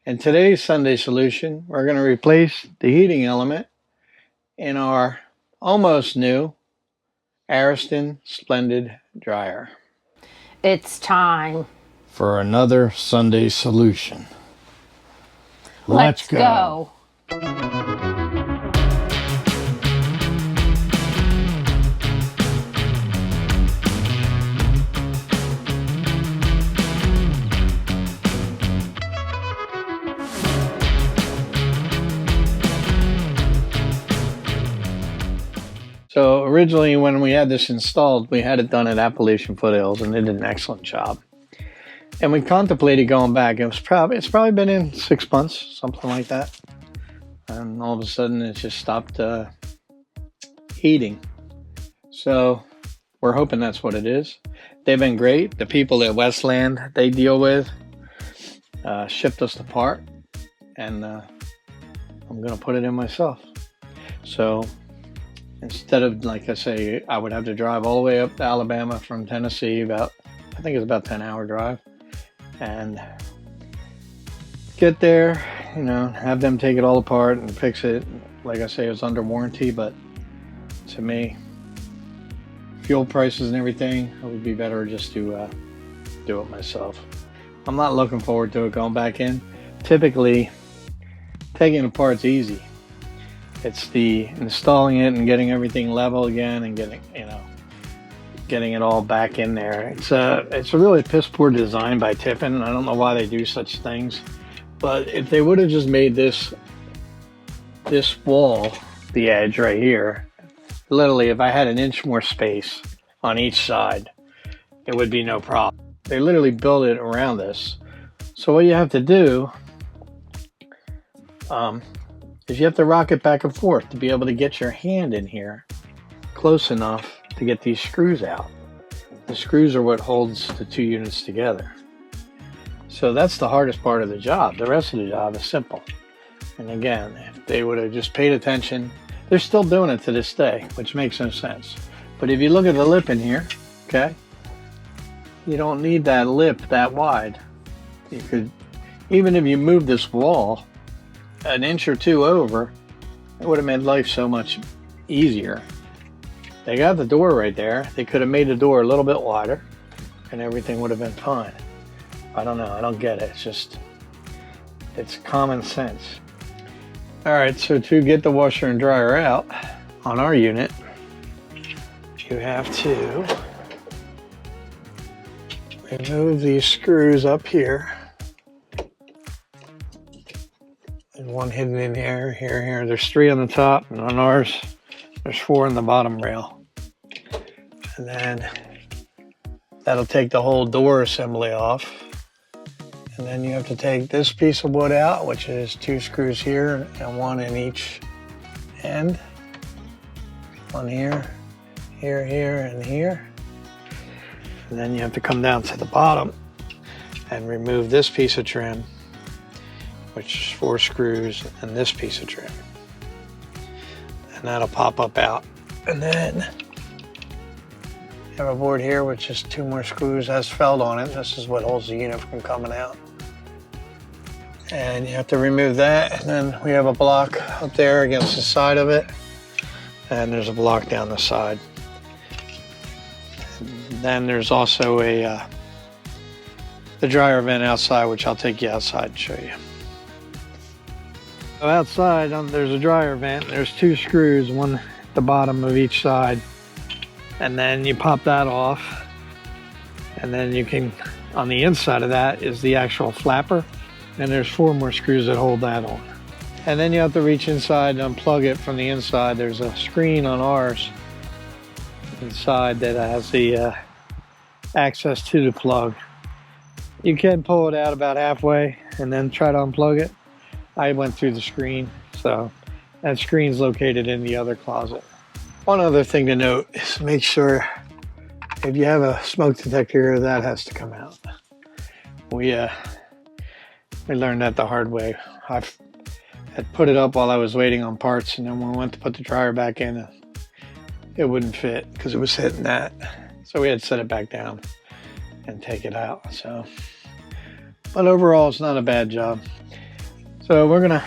In today's Sunday solution, we're going to replace the heating element in our almost new Ariston Splendide dryer. It's time for another Sunday solution. Let's go. So originally when we had this installed, we had it done at Appalachian Foothills and they did an excellent job. And we contemplated going back. It's probably been in 6 months, something like that. And all of a sudden it just stopped heating. So we're hoping that's what it is. They've been great. The people at Westland they deal with shipped us the part, and I'm gonna put it in myself. So instead of, like I say, I would have to drive all the way up to Alabama from Tennessee, I think it's about 10-hour drive, and get there, have them take it all apart and fix it. Like I say, it was under warranty, but to me, fuel prices and everything, it would be better just to do it myself. I'm not looking forward to it going back in. Typically, taking it apart's easy. It's the installing it and getting everything level again and getting it all back in there. It's a really piss poor design by Tiffin. I don't know why they do such things, but if they would have just made this wall, the edge right here, literally if I had an inch more space on each side, it would be no problem. They literally built it around this. So what you have to do is you have to rock it back and forth to be able to get your hand in here close enough to get these screws out. The screws are what holds the two units together. So that's the hardest part of the job. The rest of the job is simple. And again, if they would have just paid attention, they're still doing it to this day, which makes no sense. But if you look at the lip in here, okay, you don't need that lip that wide. You could, even if you move this wall an inch or two over, it would have made life so much easier. They got the door right there. They could have made the door a little bit wider and everything would have been fine. I don't know. I don't get it. It's common sense. All right, so to get the washer and dryer out on our unit, you have to remove these screws up here. And one hidden in here. There's 3 on the top, and on ours, there's 4 in the bottom rail. And then that'll take the whole door assembly off. And then you have to take this piece of wood out, which is 2 screws here and 1 in each end. 1 here, here, and here. And then you have to come down to the bottom and remove this piece of trim, which is 4 screws, and this piece of trim. And that'll pop up out. And then you have a board here, which is 2 more screws, has felt on it. This is what holds the unit from coming out. And you have to remove that. And then we have a block up there against the side of it. And there's a block down the side. And then there's also the dryer vent outside, which I'll take you outside and show you. So outside, there's a dryer vent. There's 2 screws, 1 at the bottom of each side. And then you pop that off. And then you can, on the inside of that is the actual flapper. And there's 4 more screws that hold that on. And then you have to reach inside and unplug it from the inside. There's a screen on ours inside that has the access to the plug. You can pull it out about halfway and then try to unplug it. I went through the screen, so that screen's located in the other closet. One other thing to note is make sure if you have a smoke detector, that has to come out. We learned that the hard way. I had put it up while I was waiting on parts, and then when we went to put the dryer back in, it wouldn't fit because it was hitting that. So we had to set it back down and take it out. But overall, it's not a bad job. So we're gonna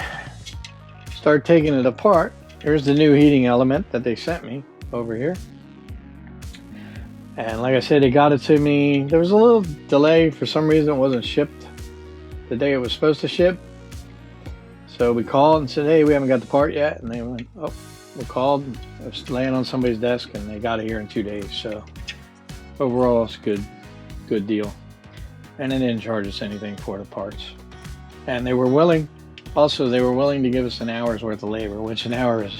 start taking it apart. Here's the new heating element that they sent me over here. And like I said, they got it to me. There was a little delay. For some reason, it wasn't shipped the day it was supposed to ship. So we called and said, hey, we haven't got the part yet. And they went, oh, we called. It was laying on somebody's desk and they got it here in 2 days. So overall, it's good deal. And they didn't charge us anything for the parts. And they were willing, also they were willing to give us an hour's worth of labor, which an hour is,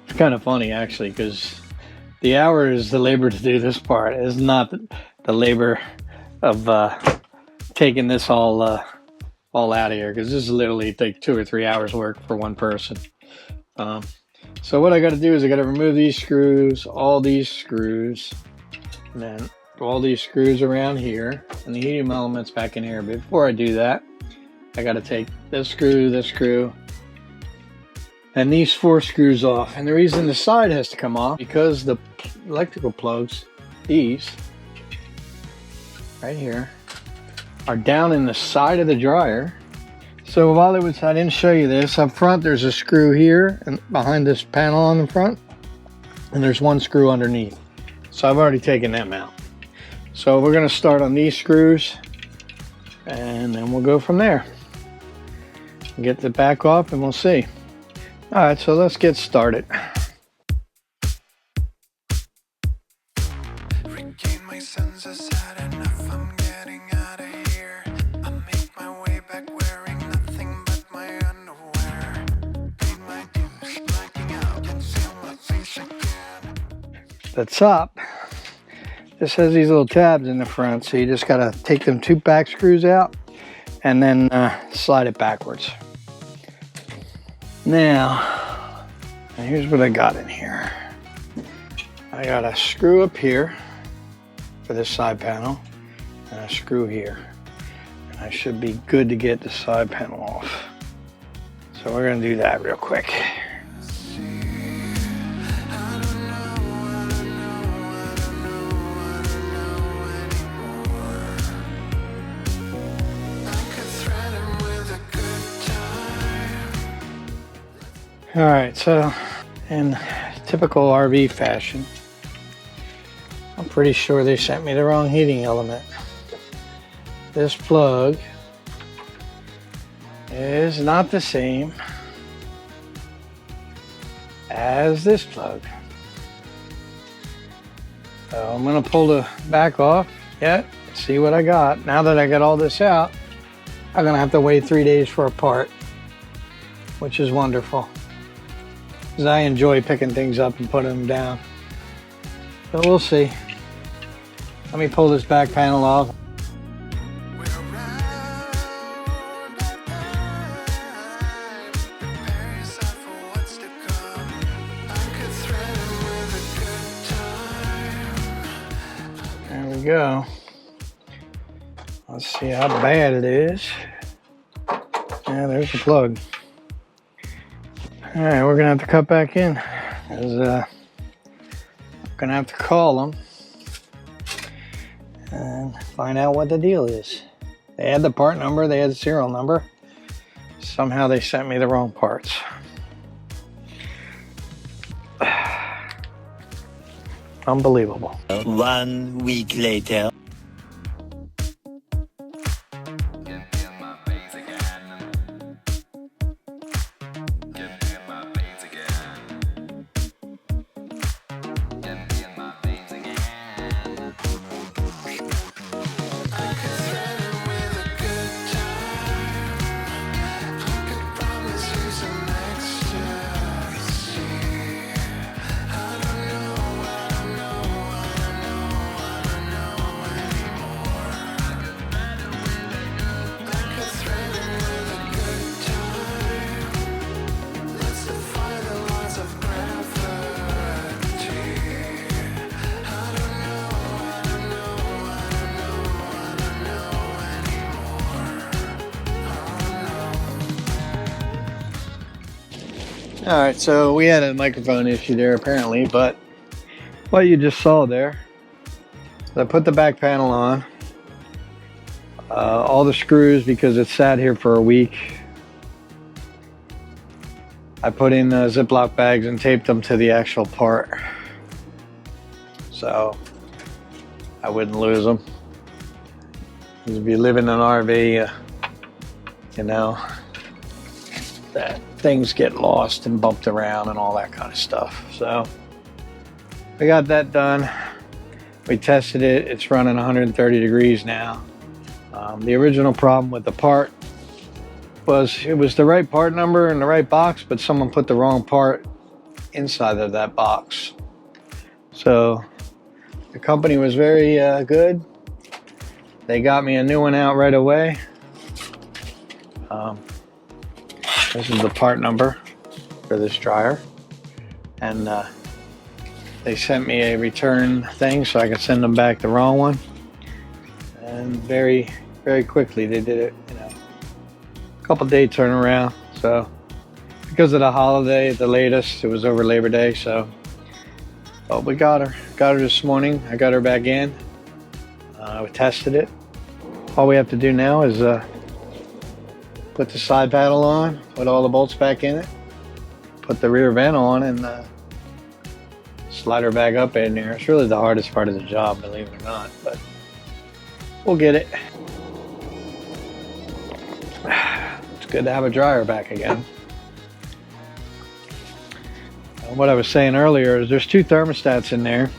it's kind of funny actually, because the hour is the labor to do this part. It's not the labor of taking this all out of here, because this is literally like 2 or 3 hours work for one person. So what I got to do is I got to remove these screws, all these screws, and then all these screws around here, and the heating elements back in here. But before I do that, I got to take this screw, and these 4 screws off. And the reason the side has to come off, because the electrical plugs, these right here, are down in the side of the dryer. So while I didn't show you this, up front there's a screw here and behind this panel on the front, and there's 1 screw underneath. So I've already taken them out. So we're going to start on these screws, and then we'll go from there. Get the back off and we'll see. All right, so let's get started. Regain my senses, had enough, I'm getting out of here. I make my way back wearing nothing but my underwear. Paid my dues, blacking out, can feel my face again. The top, this has these little tabs in the front, so you just gotta take them 2 back screws out and then slide it backwards. Now, here's what I got in here. I got a screw up here for this side panel, and a screw here. And I should be good to get the side panel off. So we're gonna do that real quick. All right, so in typical RV fashion, I'm pretty sure they sent me the wrong heating element. This plug is not the same as this plug. So I'm gonna pull the back off, see what I got. Now that I got all this out, I'm gonna have to wait 3 days for a part, which is wonderful, because I enjoy picking things up and putting them down. But we'll see. Let me pull this back panel off. There we go. Let's see how bad it is. Yeah, there's the plug. All right, we're gonna have to cut back in, because I'm gonna have to call them and find out what the deal is. They had the part number, they had the serial number. Somehow they sent me the wrong parts. Unbelievable. 1 week later. All right, so we had a microphone issue there apparently, but what you just saw there, I put the back panel on, all the screws, because it sat here for a week, I put in Ziploc bags and taped them to the actual part, so I wouldn't lose them. If you live in an RV, you know that things get lost and bumped around and all that kind of stuff. So we got that done. We tested it. It's running 130 degrees now. The original problem with the part was it was the right part number and the right box, but someone put the wrong part inside of that box. So the company was very good. They got me a new one out right away. This is the part number for this dryer, and they sent me a return thing so I could send them back the wrong one. And very, very quickly they did it. You know, a couple day turnaround. So because of the holiday, the latest, it was over Labor Day. So, but we got her this morning. I got her back in. We tested it. All we have to do now is put the side panel on, put all the bolts back in it, put the rear vent on, and slide her back up in there. It's really the hardest part of the job, believe it or not, but we'll get it. It's good to have a dryer back again. And what I was saying earlier is there's two thermostats in there.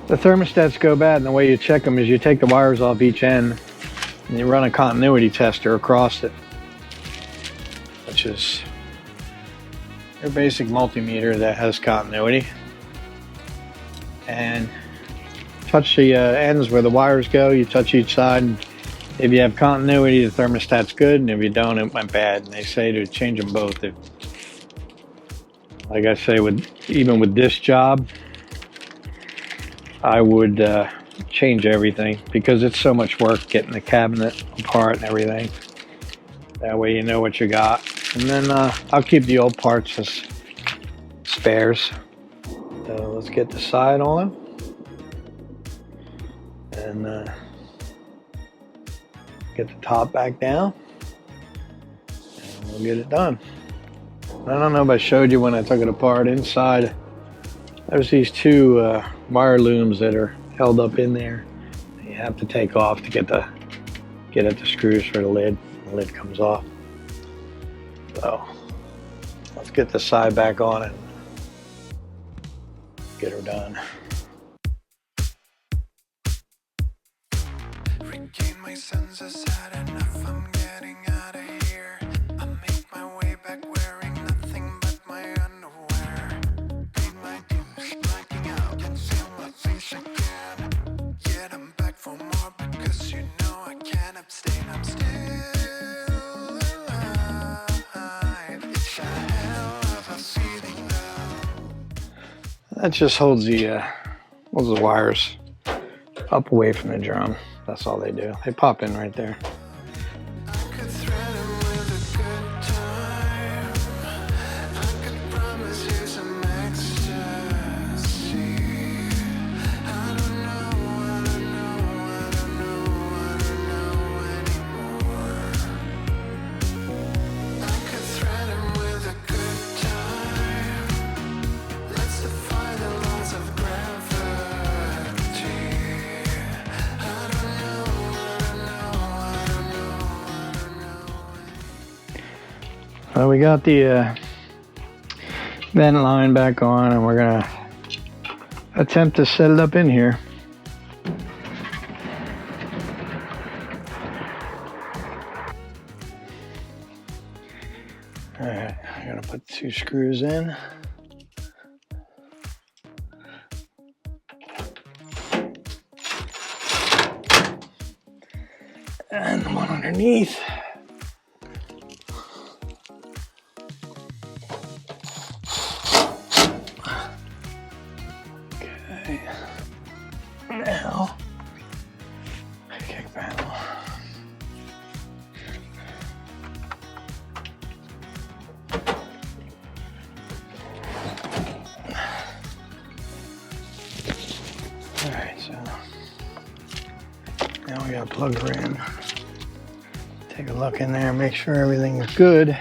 The thermostats go bad, and the way you check them is you take the wires off each end and you run a continuity tester across it, which is your basic multimeter that has continuity. And touch the ends where the wires go. You touch each side, and if you have continuity, the thermostat's good, and if you don't, it went bad. And they say to change them both. Like I say, even with this job, I would change everything, because it's so much work getting the cabinet apart and everything. That way you know what you got. And then I'll keep the old parts as spares. So let's get the side on. And get the top back down. And we'll get it done. I don't know if I showed you when I took it apart. Inside, there's these two wire looms that are held up in there. You have to take off to get at the screws for the lid. The lid comes off. So let's get the side back on and get her done. Regain my senses, had enough, I'm getting out of here. I make my way back wearing nothing but my underwear. Paid my dues, blacking out, can feel my face again. Yet I'm back for more, because you know I can't abstain. I'm still alive. It's a hell of a feeling though. That just holds the wires up away from the drum. That's all they do. They pop in right there. I could threaten with a good time. I could promise you some ecstasy. I don't know anymore. I could threaten with a good time. Let's defy the laws of gravity. I don't know. Well, we got the vent line back on, and we're gonna attempt to set it up in here. All right, I'm gonna put 2 screws in. And the one underneath. Okay. Now, kick panel. All right, so now we gotta plug her in. Take a look in there, make sure everything is good.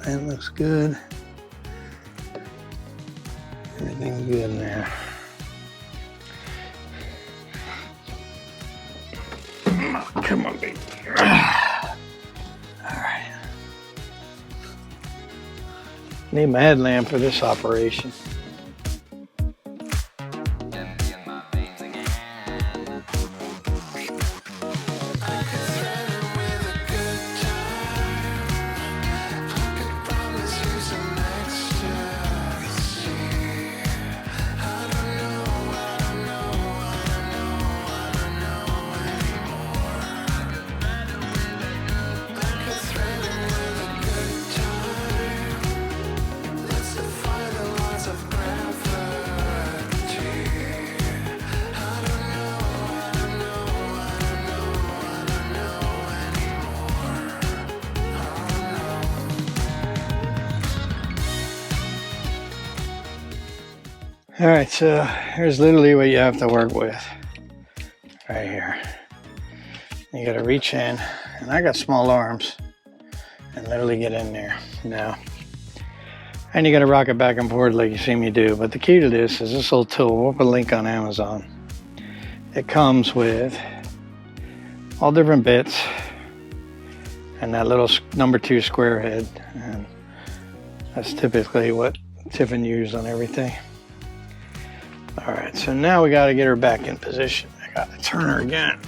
Vent looks good. Everything's good in there. Come on, baby. Alright. Need my headlamp for this operation. Alright, so here's literally what you have to work with. Right here. You gotta reach in, and I got small arms, and literally get in there. Now, and you gotta rock it back and forth like you see me do. But the key to this is this little tool. We'll put a link on Amazon. It comes with all different bits and that little number 2 square head. And that's typically what Tiffin used on everything. Alright, so now we got to get her back in position. I got to turn her again.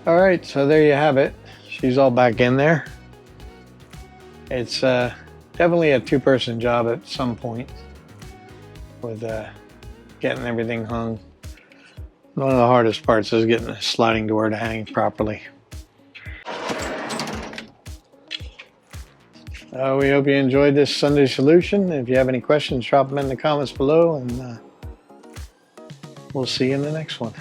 Alright, so there you have it. She's all back in there. It's definitely a 2-person job at some point with getting everything hung. One of the hardest parts is getting the sliding door to hang properly. We hope you enjoyed this Sunday solution. If you have any questions, drop them in the comments below, and we'll see you in the next one.